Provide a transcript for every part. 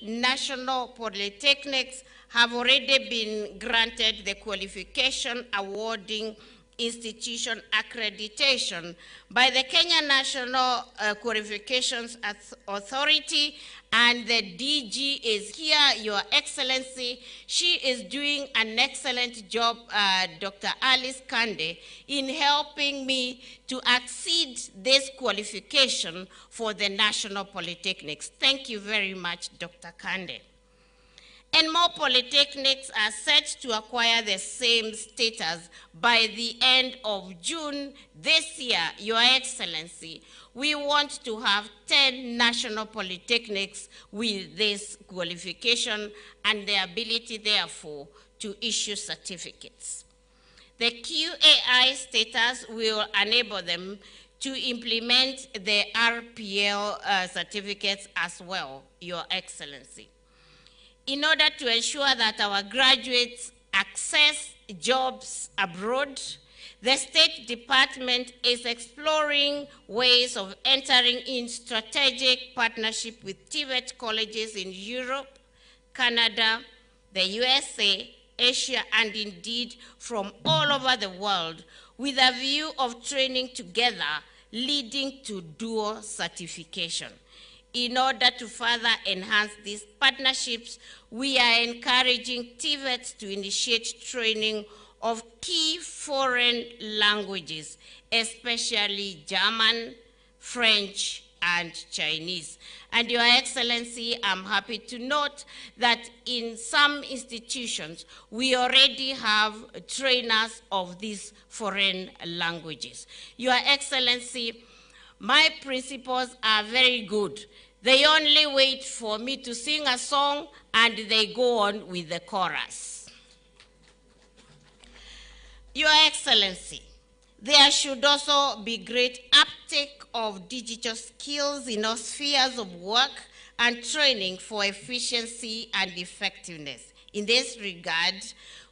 national polytechnics have already been granted the qualification awarding institution accreditation by the Kenya National Qualifications Authority, and the DG is here, Your Excellency. She is doing an excellent job, Dr. Alice Kande, in helping me to exceed this qualification for the National Polytechnics. Thank you very much, Dr. Kande. And more polytechnics are set to acquire the same status by the end of June this year, Your Excellency. We want to have 10 national polytechnics with this qualification and the ability, therefore, to issue certificates. The QAI status will enable them to implement the RPL certificates as well, Your Excellency. In order to ensure that our graduates access jobs abroad, the State Department is exploring ways of entering in strategic partnership with TVET colleges in Europe, Canada, the USA, Asia, and indeed from all over the world, with a view of training together, leading to dual certification. In order to further enhance these partnerships, we are encouraging TVETs to initiate training of key foreign languages, especially German, French, and Chinese. And Your Excellency, I'm happy to note that in some institutions, we already have trainers of these foreign languages. Your Excellency, my principals are very good. They only wait for me to sing a song and they go on with the chorus. Your Excellency, there should also be great uptake of digital skills in all spheres of work and training for efficiency and effectiveness. In this regard,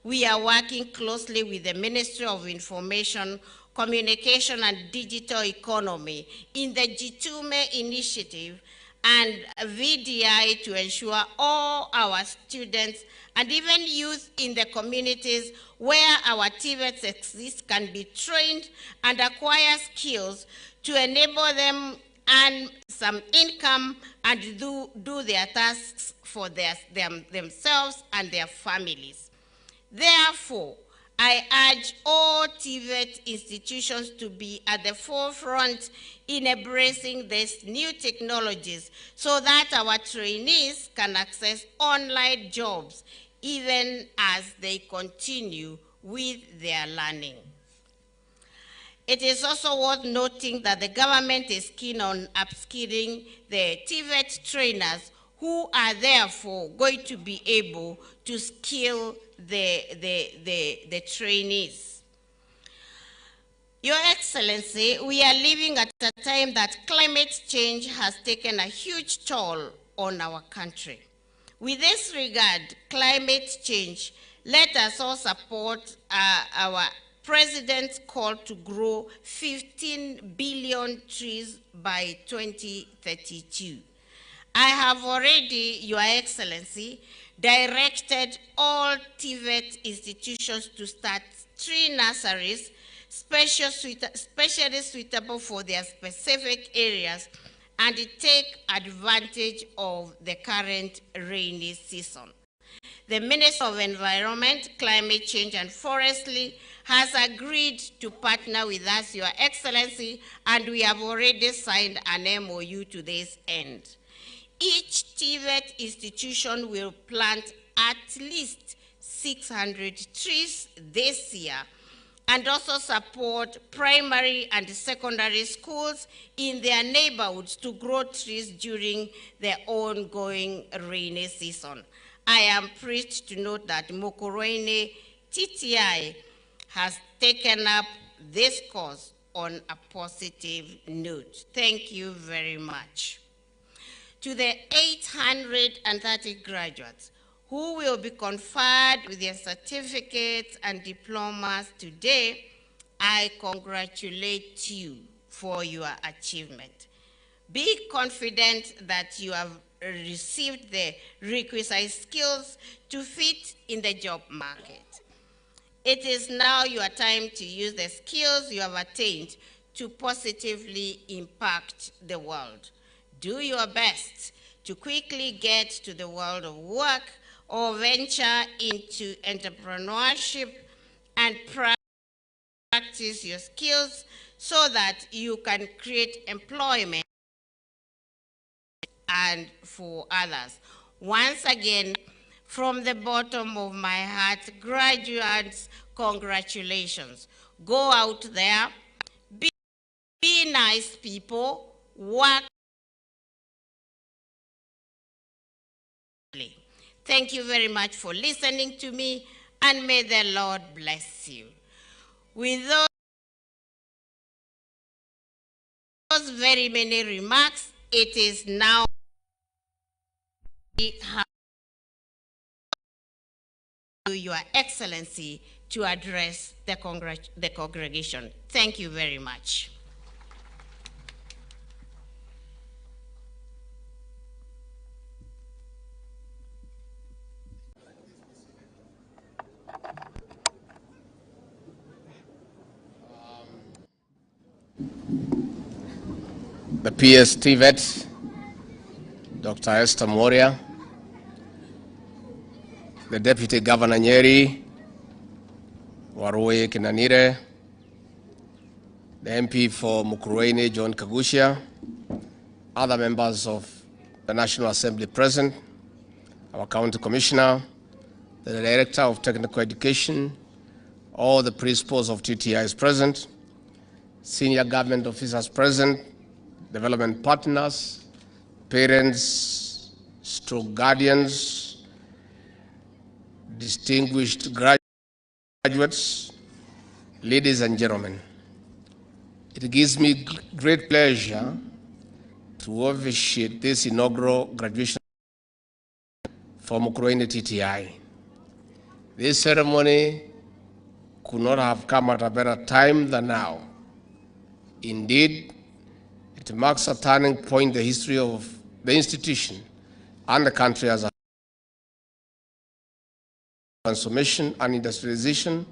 we are working closely with the Ministry of Information, Communication and Digital Economy in the Jitume initiative and VDI to ensure all our students and even youth in the communities where our TVETs exist can be trained and acquire skills to enable them earn some income and do their tasks for themselves and their families. Therefore, I urge all TVET institutions to be at the forefront in embracing these new technologies so that our trainees can access online jobs even as they continue with their learning. It is also worth noting that the government is keen on upskilling the TVET trainers who are therefore going to be able to skill the trainees. Your Excellency, we are living at a time that climate change has taken a huge toll on our country. With this regard, climate change, let us all support our President's call to grow 15 billion trees by 2032. I have already, Your Excellency, directed all TVET institutions to start tree nurseries, specially suitable for their specific areas, and take advantage of the current rainy season. The Minister of Environment, Climate Change and Forestry has agreed to partner with us, Your Excellency, and we have already signed an MOU to this end. Each TVET institution will plant at least 600 trees this year and also support primary and secondary schools in their neighborhoods to grow trees during the ongoing rainy season. I am pleased to note that Mokoroine TTI has taken up this cause on a positive note. Thank you very much. To the 830 graduates who will be conferred with their certificates and diplomas today, I congratulate you for your achievement. Be confident that you have received the requisite skills to fit in the job market. It is now your time to use the skills you have attained to positively impact the world. Do your best to quickly get to the world of work or venture into entrepreneurship and practice your skills so that you can create employment and for others. Once again, from the bottom of my heart, graduates, congratulations. Go out there, be nice people, work. Thank you very much for listening to me, and may the Lord bless you. With those very many remarks, it is now Your Excellency to address the congregation. Thank you very much. The PS TVET, Dr. Esther Moria, the Deputy Governor Nyeri, Warui Kinanire, the MP for Mukurweini, John Kagushia, other members of the National Assembly present, our County Commissioner, the Director of Technical Education, all the principals of TTIs present, senior government officers present, development partners, parents, stroke guardians, distinguished graduates, ladies and gentlemen. It gives me great pleasure to officiate this inaugural graduation for Mukurweini TTI. This ceremony could not have come at a better time than now. Indeed, it marks a turning point in the history of the institution and the country as a transformation and industrialization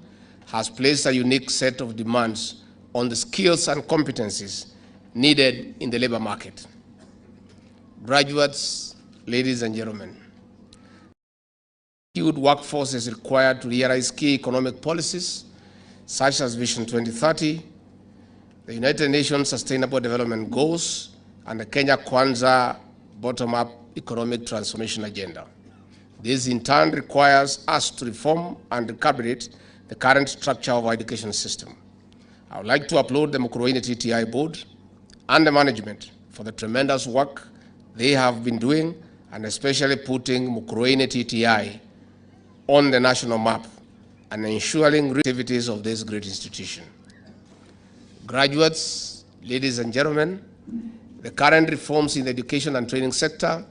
has placed a unique set of demands on the skills and competencies needed in the labor market. Graduates, ladies and gentlemen, skilled workforce is required to realize key economic policies such as Vision 2030, the United Nations Sustainable Development Goals, and the Kenya Kwanza bottom-up economic transformation agenda. This in turn requires us to reform and recalibrate the current structure of our education system. I would like to applaud the Mukurweini TTI board and the management for the tremendous work they have been doing, and especially putting Mukurweini TTI on the national map and ensuring activities of this great institution. Graduates, ladies and gentlemen, the current reforms in the education and training sector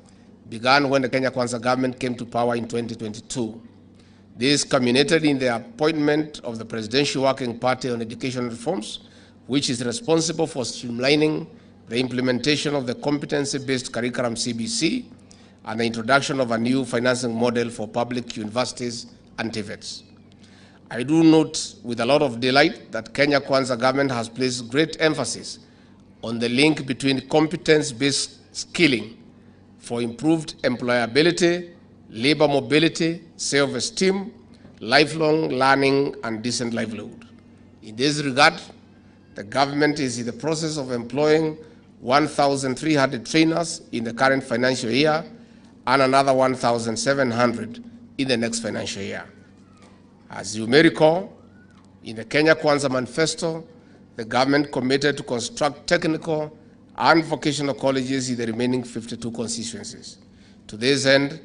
began when the Kenya Kwanza government came to power in 2022. This culminated in the appointment of the Presidential Working Party on Education Reforms, which is responsible for streamlining the implementation of the competency-based curriculum CBC and the introduction of a new financing model for public universities and TVETs. I do note with a lot of delight that Kenya Kwanza government has placed great emphasis on the link between competence-based skilling for improved employability, labor mobility, self-esteem, lifelong learning, and decent livelihood. In this regard, the government is in the process of employing 1,300 trainers in the current financial year and another 1,700 in the next financial year. As you may recall, in the Kenya Kwanza Manifesto, the government committed to construct technical and vocational colleges in the remaining 52 constituencies. To this end,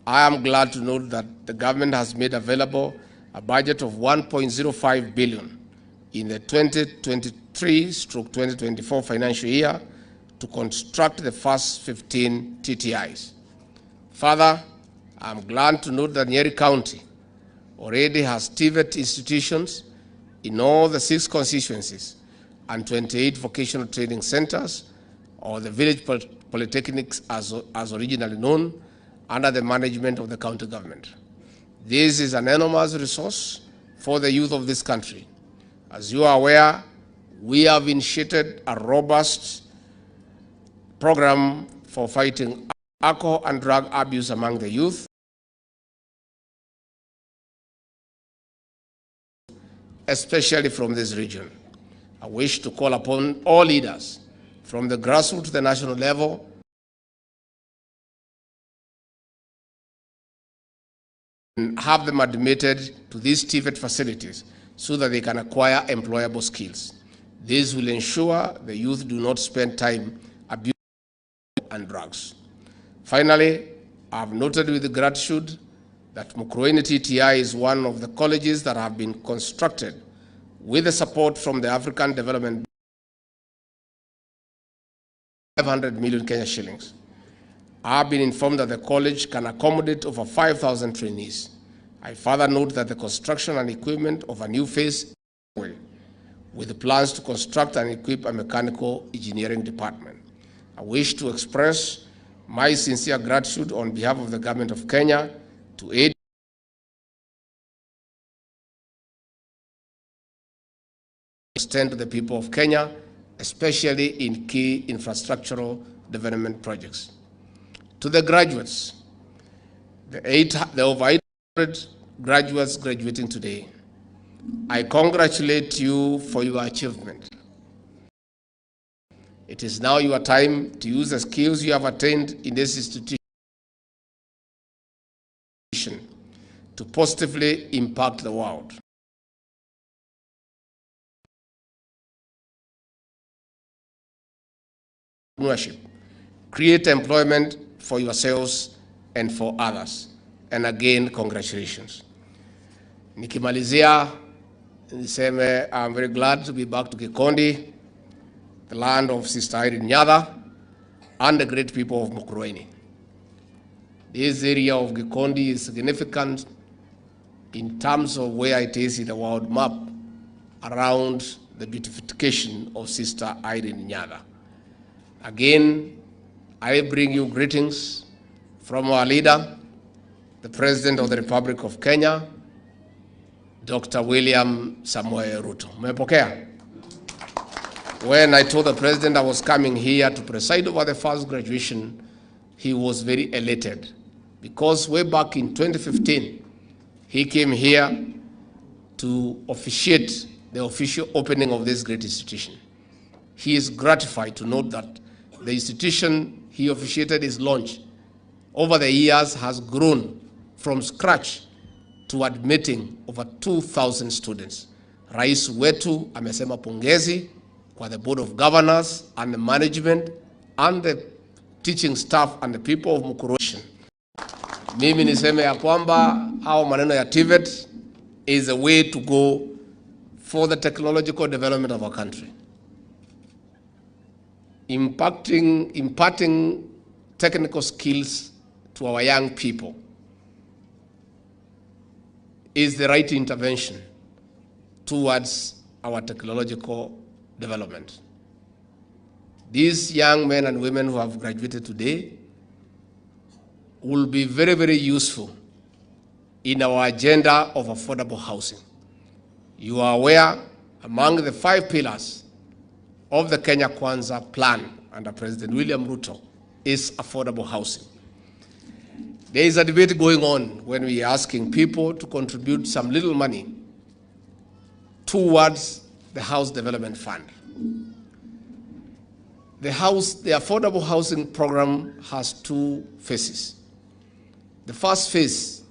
I am glad to note that the government has made available a budget of 1.05 billion in the 2023/2024 financial year to construct the first 15 TTIs. Further, I am glad to note that Nyeri County already has TVET institutions in all the 6 constituencies and 28 vocational training centers, or the village polytechnics as originally known, under the management of the county government. This is an enormous resource for the youth of this country. As you are aware, we have initiated a robust program for fighting alcohol and drug abuse among the youth, especially from this region. I wish to call upon all leaders from the grassroots to the national level and have them admitted to these TVET facilities so that they can acquire employable skills. This will ensure the youth do not spend time abusing and drugs. Finally, I have noted with gratitude that Mukurweini TTI is one of the colleges that have been constructed with the support from the African Development Bank, 500 million Kenya shillings. I have been informed that the college can accommodate over 5,000 trainees. I further note that the construction and equipment of a new phase with the plans to construct and equip a mechanical engineering department. I wish to express my sincere gratitude on behalf of the government of Kenya to aid extend to the people of Kenya, especially in key infrastructural development projects. To the graduates, the over 800 graduates graduating today, I congratulate you for your achievement. It is now your time to use the skills you have attained in this institution to positively impact the world. Entrepreneurship. Create employment for yourselves and for others. And again, congratulations. Nikimalizia, niseme, I'm very glad to be back to Gikondi, the land of Sister Irene Nyatha, and the great people of Mukurweini. This area of Gikondi is significant in terms of where it is in the world map around the beautification of Sister Irene Nyatha. Again, I bring you greetings from our leader, the President of the Republic of Kenya, Dr. William Samoei Ruto. Mmepokea? When I told the President I was coming here to preside over the first graduation, he was very elated because way back in 2015, he came here to officiate the official opening of this great institution. He is gratified to note that the institution he officiated its launch over the years has grown from scratch to admitting over 2,000 students. Rais wetu amesema pongezi kwa the Board of Governors and the management and the teaching staff and the people of Mukurweini. Mimi niseme ya kwamba hao maneno ya TVET is a way to go for the technological development of our country. Imparting technical skills to our young people is the right intervention towards our technological development. These young men and women who have graduated today will be very, very useful in our agenda of affordable housing. You are aware, among the 5 pillars of the Kenya Kwanza plan under President William Ruto is affordable housing. There is a debate going on when we are asking people to contribute some little money towards the House Development Fund. The affordable housing program has 2 phases. The first phase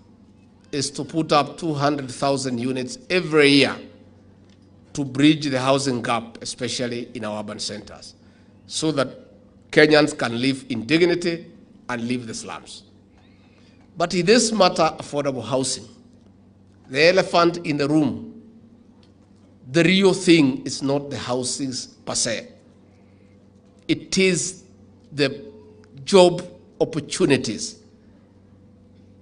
is to put up 200,000 units every year to bridge the housing gap, especially in our urban centers, so that Kenyans can live in dignity and leave the slums. But in this matter, affordable housing, the elephant in the room, the real thing is not the houses per se. It is the job opportunities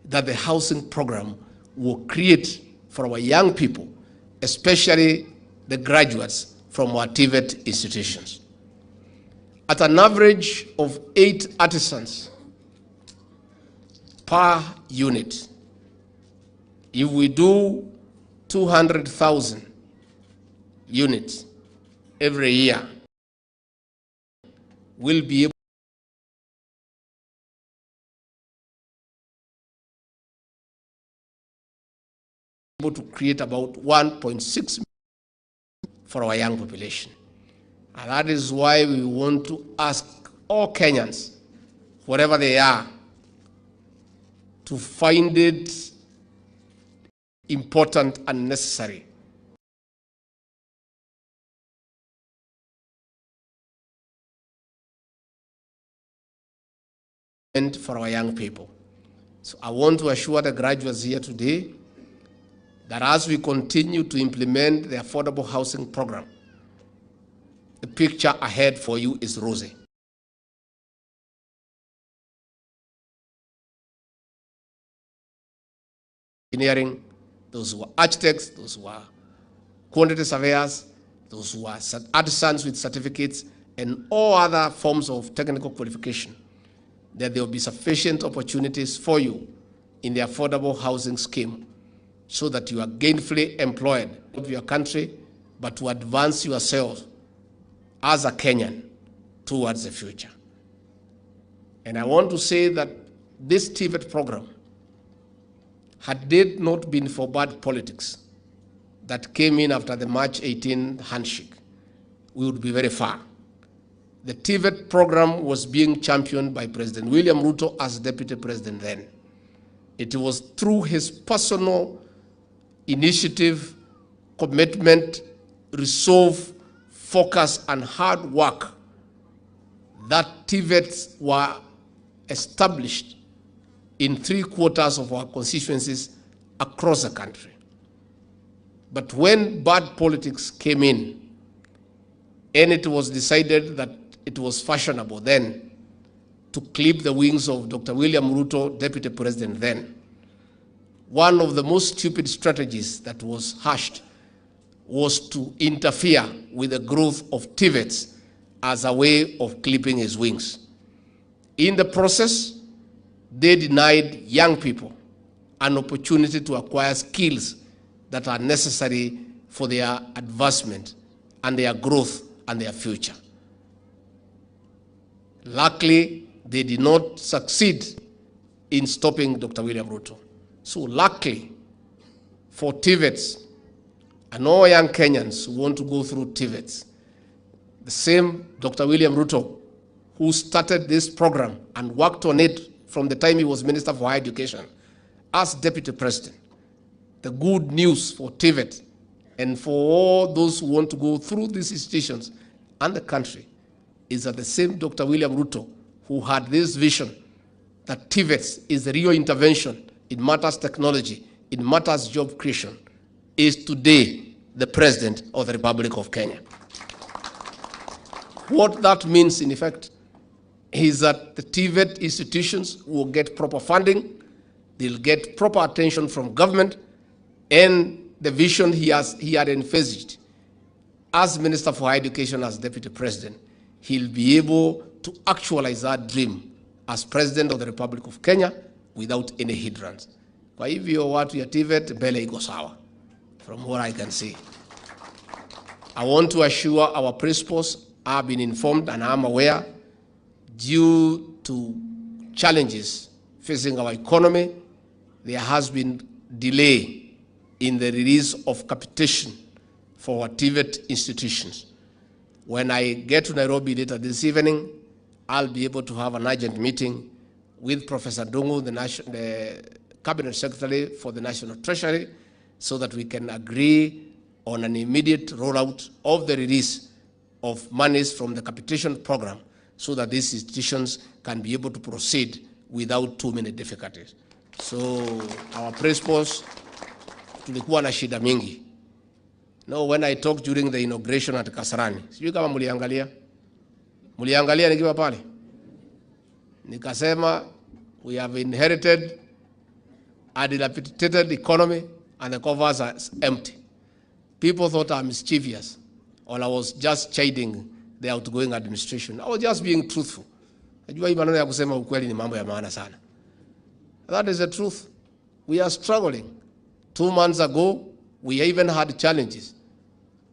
that the housing program will create for our young people, especially the graduates from our TVET institutions. at an average of 8 artisans per unit. If we do 200,000 units every year, we'll be able to create about 1.6 for our young population. And that is why we want to ask all Kenyans, wherever they are, to find it important and necessary for our young people. So I want to assure the graduates here today that as we continue to implement the affordable housing program, the picture ahead for you is rosy. Engineering, those who are architects, those who are quantity surveyors, those who are artisans with certificates, and all other forms of technical qualification, that there will be sufficient opportunities for you in the affordable housing scheme so that you are gainfully employed of your country, but to advance yourself as a Kenyan towards the future. And I want to say that this TVET program, had it not been for bad politics that came in after the March 18 handshake, we would be very far. The TVET program was being championed by President William RUTO as deputy president then. It was through his personal initiative, commitment, resolve, focus, and hard work that TVETs were established in 3/4 of our constituencies across the country. But when bad politics came in, and it was decided that it was fashionable then to clip the wings of Dr. William RUTO, deputy president then, one of the most stupid strategies that was hashed was to interfere with the growth of TVETs as a way of clipping his wings. In the process, they denied young people an opportunity to acquire skills that are necessary for their advancement and their growth and their future. Luckily, they did not succeed in stopping Dr. William RUTO. So luckily for TVETs and all young Kenyans who want to go through TVETs, the same Dr. William RUTO who started this program and worked on it from the time he was Minister for Higher Education as Deputy President. The good news for TVET and for all those who want to go through these institutions and the country is that the same Dr. William RUTO who had this vision that TVET is the real intervention in matters technology, in matters job creation, is today the President of the Republic of Kenya. What that means, in effect, is that the TVET institutions will get proper funding, they'll get proper attention from government, and the vision he had envisaged as Minister for Higher Education, as Deputy President, he'll be able to actualize that dream as President of the Republic of Kenya without any hindrance. Kwa hivyo watu ya TVET mbele iko sawa, from what I can see. I want to assure our principals have been informed and I'm aware, due to challenges facing our economy, there has been delay in the release of capitation for our TVET institutions. When I get to Nairobi later this evening, I'll be able to have an urgent meeting with Professor Dungu, the Cabinet Secretary for the National Treasury, so that we can agree on an immediate rollout of the release of monies from the capitation program so that these institutions can be able to proceed without too many difficulties. So our principals, tulikuwa na shida mingi. No, when I talked during the inauguration at Kasarani, sijui kama muliangalia. Muliangalia nikiwa pale. Nikasema, we have inherited a dilapidated economy and the covers are empty. People thought I'm mischievous, or I was just chiding the outgoing administration. I was just being truthful. Najua hii maneno ya kusema ukweli ni mambo ya maana sana. That is the truth. We are struggling. 2 months ago, we even had challenges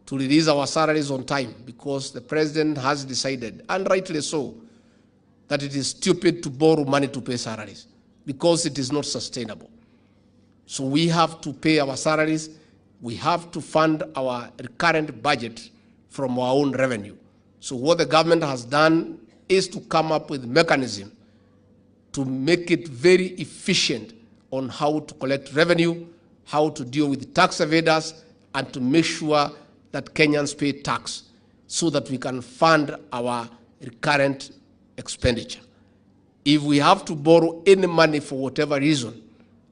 to release our salaries on time because the president has decided, and rightly so, that it is stupid to borrow money to pay salaries because it is not sustainable. So we have to pay our salaries. We have to fund our recurrent budget from our own revenue. So what the government has done is to come up with a mechanism to make it very efficient on how to collect revenue, how to deal with tax evaders, and to make sure that Kenyans pay tax so that we can fund our recurrent expenditure. If we have to borrow any money for whatever reason,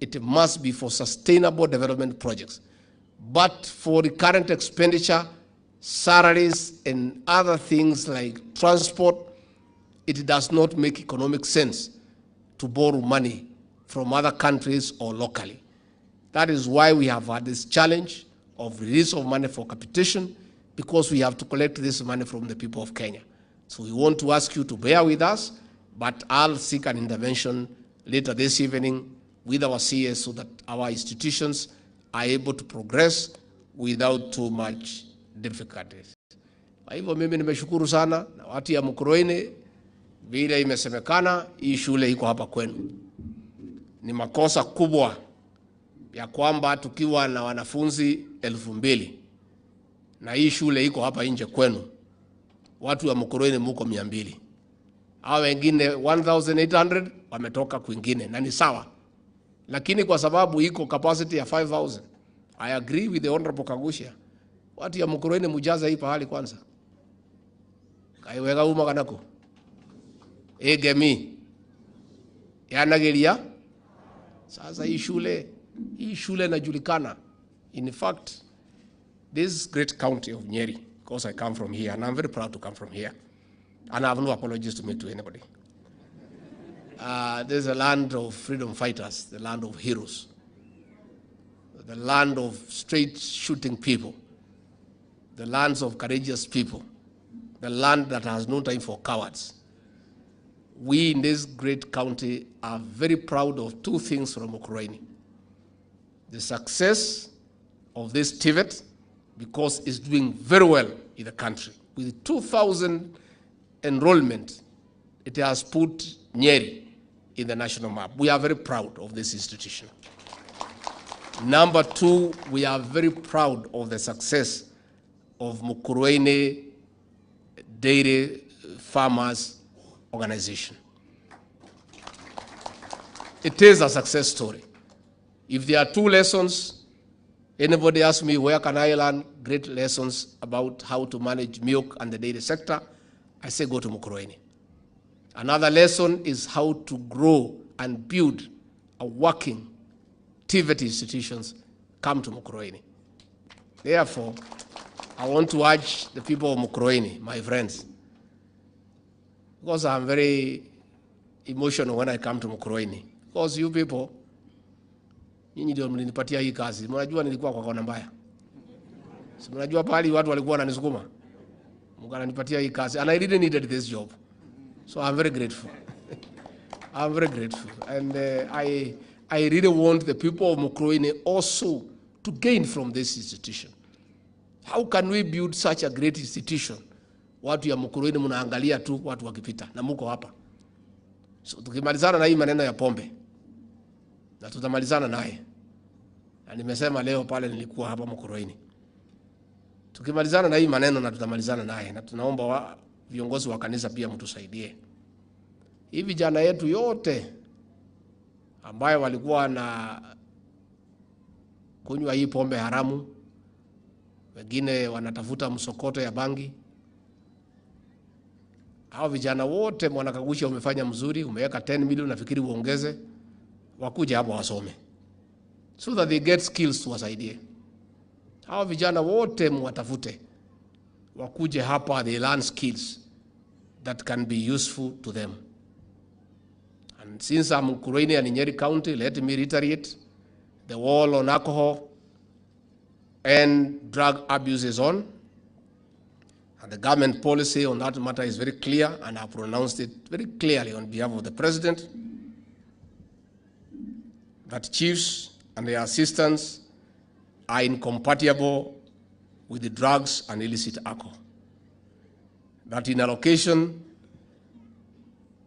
it must be for sustainable development projects. But for recurrent expenditure, salaries and other things like transport, it does not make economic sense to borrow money from other countries or locally. That is why we have had this challenge of release of money for capitation, because we have to collect this money from the people of Kenya. So we want to ask you to bear with us, but I'll seek an intervention later this evening with our CS so that our institutions are able to progress without too much difficulties. Kwa hivyo mimi nimeshukuru sana na watu ya Mkurueni, vile imesemekana hii shule iko hapa kwenu. Ni makosa kubwa ya kwamba tukiwa na wanafunzi 2,000 na hii shule iko hapa nje kwenu, watu wa Mkurueni muko 200. Hao wengine 1,800 wametoka kwingine, na ni sawa. Lakini kwa sababu iko capacity ya 5,000, I agree with the Honorable Kagusha. Watu ya Mkurueni mujaza hii pahali kwanza. Kaiwega uma kanako. Egemi. Yanagelia. Sasa hii shule inajulikana. In fact, this great county of Nyeri, because I come from here, and I'm very proud to come from here, and I have no apologies to make to anybody. There's a land of freedom fighters, the land of heroes, the land of straight shooting people, the lands of courageous people, the land that has no time for cowards. We in this great county are very proud of 2 things from Mkurueni. The success of this TVET, because it's doing very well in the country. With 2,000 enrollment, it has put Nyeri in the national map. We are very proud of this institution. Number 2, we are very proud of the success of Mkurueni Dairy Farmers Organization. It is a success story. If there are 2 lessons, anybody asks me where can I learn great lessons about how to manage milk and the dairy sector, I say go to Mkurueni. Another lesson is how to grow and build a working TVET institutions. Come to Mkurueni. Therefore, I want to urge the people of Mkurueni, my friends, because I'm very emotional when I come to Mkurueni, because you people, nyinyi ndio mlinipatia hii kazi. Mnajua nilikuwa kwa kona mbaya. Si mnajua pale watu walikuwa wananisukuma. Mkanipatia hii kazi, and I really needed this job. So I'm very grateful. I'm very grateful. And I really want the people of Mkurueni also to gain from this institution. How can we build such a great institution? Watu ya Mkurueni mnaangalia tu watu wakipita na mko hapa. So tukimalizana na hii maneno ya pombe, na tutamalizana naye. Na nimesema leo pale nilikuwa hapa Mkurueni. Tukimalizana na hii maneno na tutamalizana naye, na tunaomba viongozi wa kanisa pia mtusaidie. Hivi vijana yetu yote ambayo walikuwa na kunywa hii pombe haramu, wengine wanatafuta msokoto ya bangi, hao vijana wote Mwanakagusha umefanya mzuri, umeweka 10 million, nafikiri uongeze, wakuja hapo wasome, so that they get skills tuwasaidie. Hao vijana wote mwatafute, wakuje hapa, they learn skills that can be useful to them. And since I'm Mkurueni and in Nyeri County, let me reiterate, the war on alcohol and drug abuse is on. And the government policy on that matter is very clear, and I have pronounced it very clearly on behalf of the President, that chiefs and their assistants are incompatible with the drugs and illicit alcohol. That in allocation,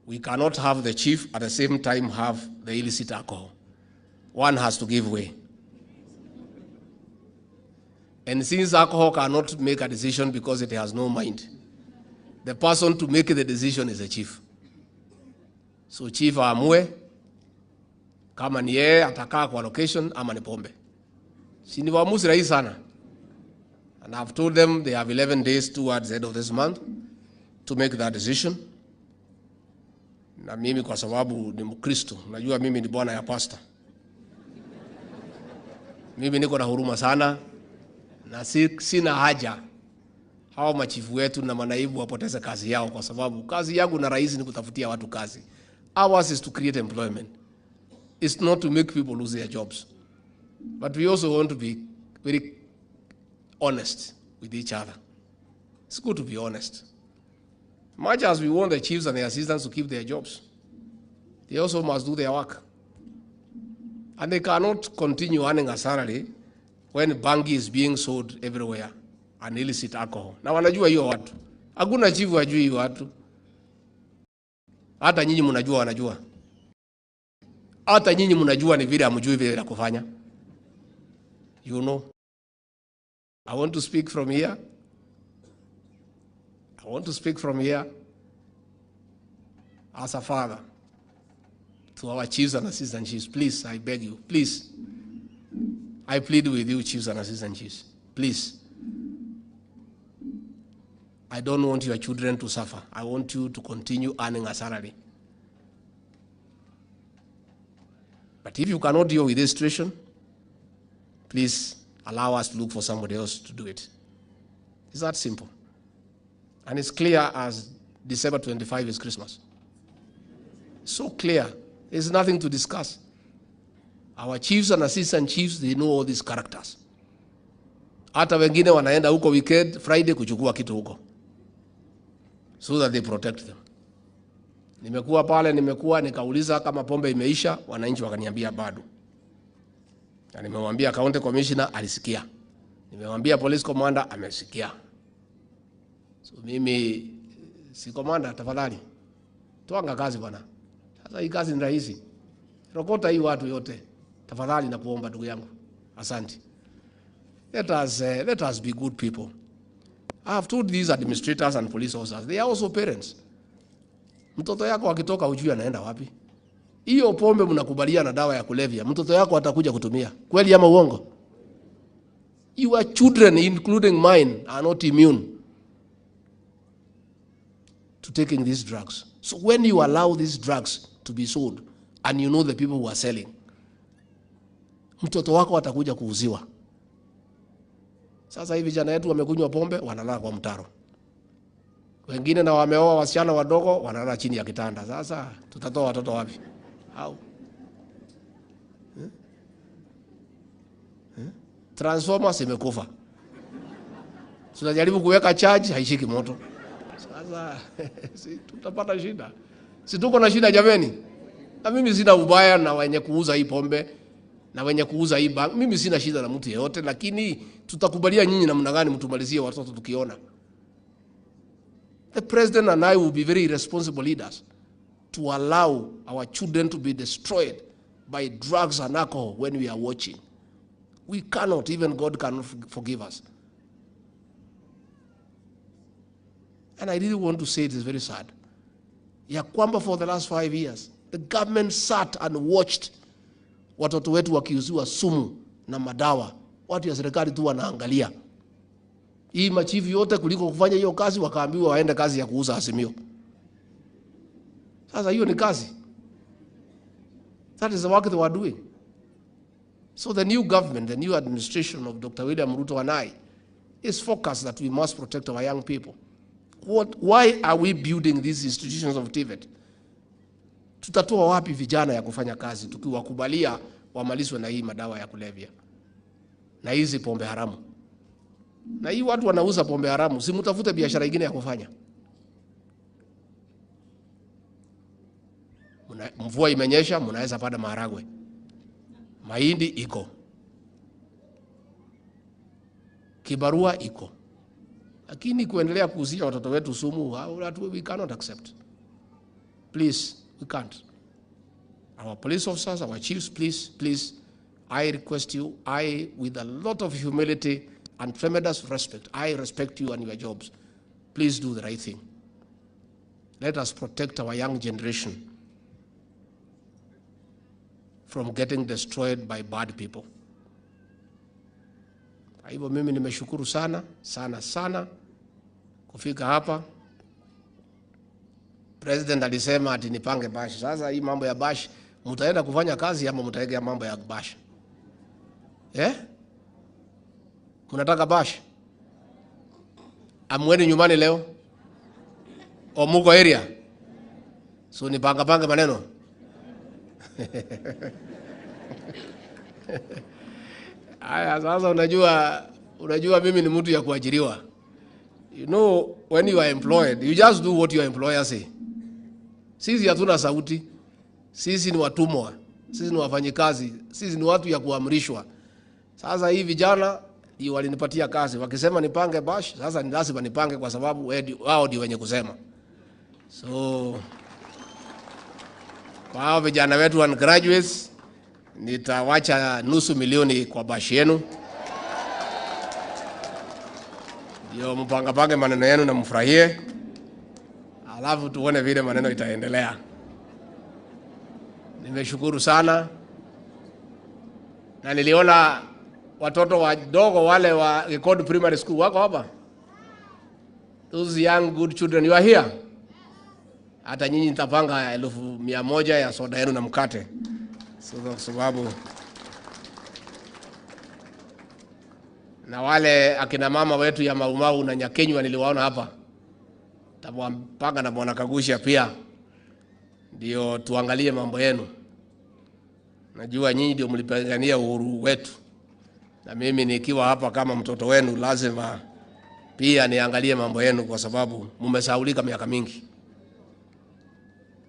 we cannot have the chief at the same time have the illicit alcohol. One has to give way. And since alcohol cannot make a decision because it has no mind, the person to make the decision is the chief. So chief aamue kama ni yeye atakaa kwa location ama ni pombe. Si ni waamuzi rahisi sana. And I've told them they have 11 days towards the end of this month to make that decision. Na mimi kwa sababu ni Mkristo, najua mimi ni bwana ya pastor. Mimi niko na huruma sana na sina haja hao machifu wetu na manaibu wapoteze kazi yao, kwa sababu kazi yangu na rais ni kutafutia watu kazi. Ours is to create employment. It's not to make people lose their jobs. But we also want to be very honest with each other. It's good to be honest. Much as we want the chiefs and the assistants to keep their jobs, they also must do their work. And they cannot continue earning a salary when bangi is being sold everywhere and illicit alcohol. Na wanajua hiyo watu. Hakuna chifu hajui hiyo watu. Hata nyinyi mnajua wanajua. Hata nyinyi mnajua ni vile hamjui vile la kufanya. You know. I want to speak from here. I want to speak from here as a father to our chiefs and assistant chiefs. Please, I beg you, please. I plead with you, chiefs and assistant chiefs. Please. I don't want your children to suffer. I want you to continue earning a salary. But if you cannot deal with this situation, please allow us to look for somebody else to do it. It's that simple. And it's clear as December 25 is Christmas. So clear. There's nothing to discuss. Our chiefs and assistant chiefs, they know all these characters. Hata wengine wanaenda huko weekend, Friday kuchukua kitu huko, so that they protect them. Nimekuwa pale, nikauliza kama pombe imeisha, wananchi wakaniambia bado. Na nimemwambia county commissioner alisikia. Nimemwambia police commander amesikia. So mimi si commander, tafadhali tuanga kazi bwana. Sasa hii kazi ni rahisi. Rokota hii watu yote. Tafadhali na kuomba ndugu yangu. Asante. Let us be good people. I have told these administrators and police officers, they are also parents. Mtoto yako akitoka ujui anaenda wapi? Hiyo pombe mnakubalia na dawa ya kulevya, mtoto yako atakuja kutumia. Kweli ama uongo? Your children, including mine, are not immune to taking these drugs. So when you allow these drugs to be sold, and you know the people who are selling, mtoto wako atakuja kuuziwa. Sasa hivi vijana wetu wamekunywa pombe, wanalala kwa mtaro. Wengine na wameoa wasichana wadogo, wanalala chini ya kitanda. Sasa tutatoa watoto wapi? How? Transformers imekufa. Tunajaribu kuweka charge, haishiki moto. Sasa tutapata shida. Si tuko na shida jameni? Na mimi sina ubaya na wenye kuuza hii pombe na wenye kuuza hii bangi. Mimi sina shida na mtu yeyote, lakini tutakubalia nyinyi namna gani mtumalizie watoto tukiona? The president and I will be very responsible leaders to allow our children to be destroyed by drugs and alcohol when we are watching. We cannot, even God cannot forgive us. And I really want to say it is very sad. Ya kwamba for the last 5 years, the government sat and watched watoto wetu wakiuziwa sumu na madawa. Watu ya serikali tu wanaangalia. Hii machifu yote kuliko kufanya hiyo kazi wakaambiwa waende kazi ya kuuza Azimio. Sasa hiyo ni kazi. That is the work they were doing. So the new government, the new administration of Dr. William Ruto and I is focused that we must protect our young people. Why are we building these institutions of TVET? Tutatoa wapi vijana ya kufanya kazi tukiwakubalia wamalizwe na hii madawa ya kulevya na hizi pombe haramu? Na hii watu wanauza pombe haramu, si mtafute biashara nyingine ya kufanya. Mvua imenyesha, mnaweza panda maharagwe. Mahindi iko. Kibarua iko. Lakini kuendelea kuuzia watoto wetu sumu, we cannot accept. Please, we can't. Our police officers, our chiefs, please, I request you, with a lot of humility and tremendous respect, I respect you and your jobs. Please do the right thing. Let us protect our young generation from getting destroyed by bad people. Kwa hivyo mimi nimeshukuru sana kufika hapa. President alisema ati nipange bash. Sasa hii mambo ya bash, mtaenda kufanya kazi ama mtaegea mambo ya bash? Mnataka bash? Amweni nyumbani leo? O muko area? So nipanga maneno? Aya, sasa unajua mimi ni mtu ya kuajiriwa. You know, when you are employed, you just do what your employer say. Sisi hatuna sauti. Sisi ni watumwa. Sisi ni wafanyikazi. Sisi ni watu ya kuamrishwa. Sasa hii vijana ndio walinipatia kazi. Wakisema nipange bash, sasa ni lazima nipange kwa sababu wao ndio wenye kusema. So kwa hao vijana wetu and graduates, nitawacha nusu milioni kwa bash yenu. Ndio mpange maneno yenu na mfurahie. Alafu tuone vile maneno itaendelea. Nimeshukuru sana. Na niliona watoto wadogo wale wa Record Primary School wako hapa. Those young good children, you are here. Hata nyinyi nitapanga 100,000 ya soda yenu na mkate. Kwa sababu na wale akina mama wetu ya Maumau na Nyakenywa niliwaona hapa. Tampanga na Bwana Kagusha pia. Ndio tuangalie mambo yenu. Najua nyinyi ndio mlipigania uhuru wetu. Na mimi nikiwa hapa kama mtoto wenu lazima pia niangalie mambo yenu kwa sababu mmesahaulika miaka mingi.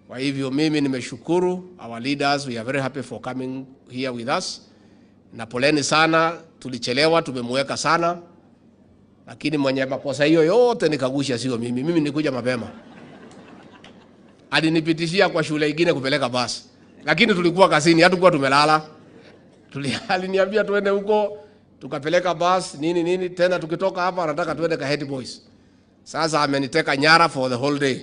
Kwa hivyo mimi nimeshukuru our leaders, we are very happy for coming here with us. Na poleni sana, tulichelewa, tumemweka sana. Lakini mwenye makosa hiyo yote ni Kagusha, sio mimi. Mimi nikuja mapema. Alinipitishia kwa shule nyingine kupeleka basi. Lakini tulikuwa kazini, hatukuwa tumelala. Aliniambia tuende huko, tukapeleka basi, nini, tena tukitoka hapa anataka tuende ka Head Boys. Sasa ameniteka nyara for the whole day.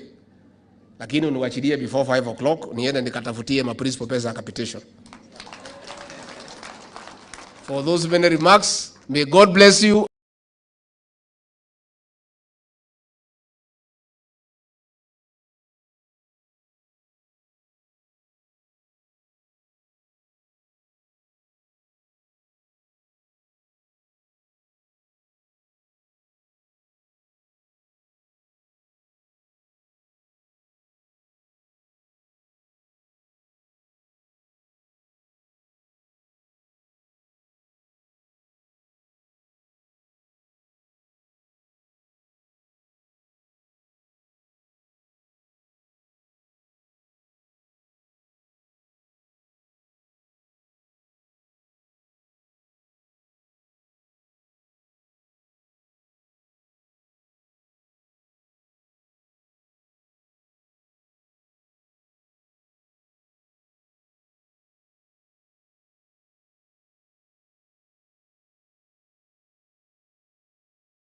Lakini uniwachilie before 5 o'clock, niende nikatafutie principal pesa capitation. For those many remarks, may God bless you.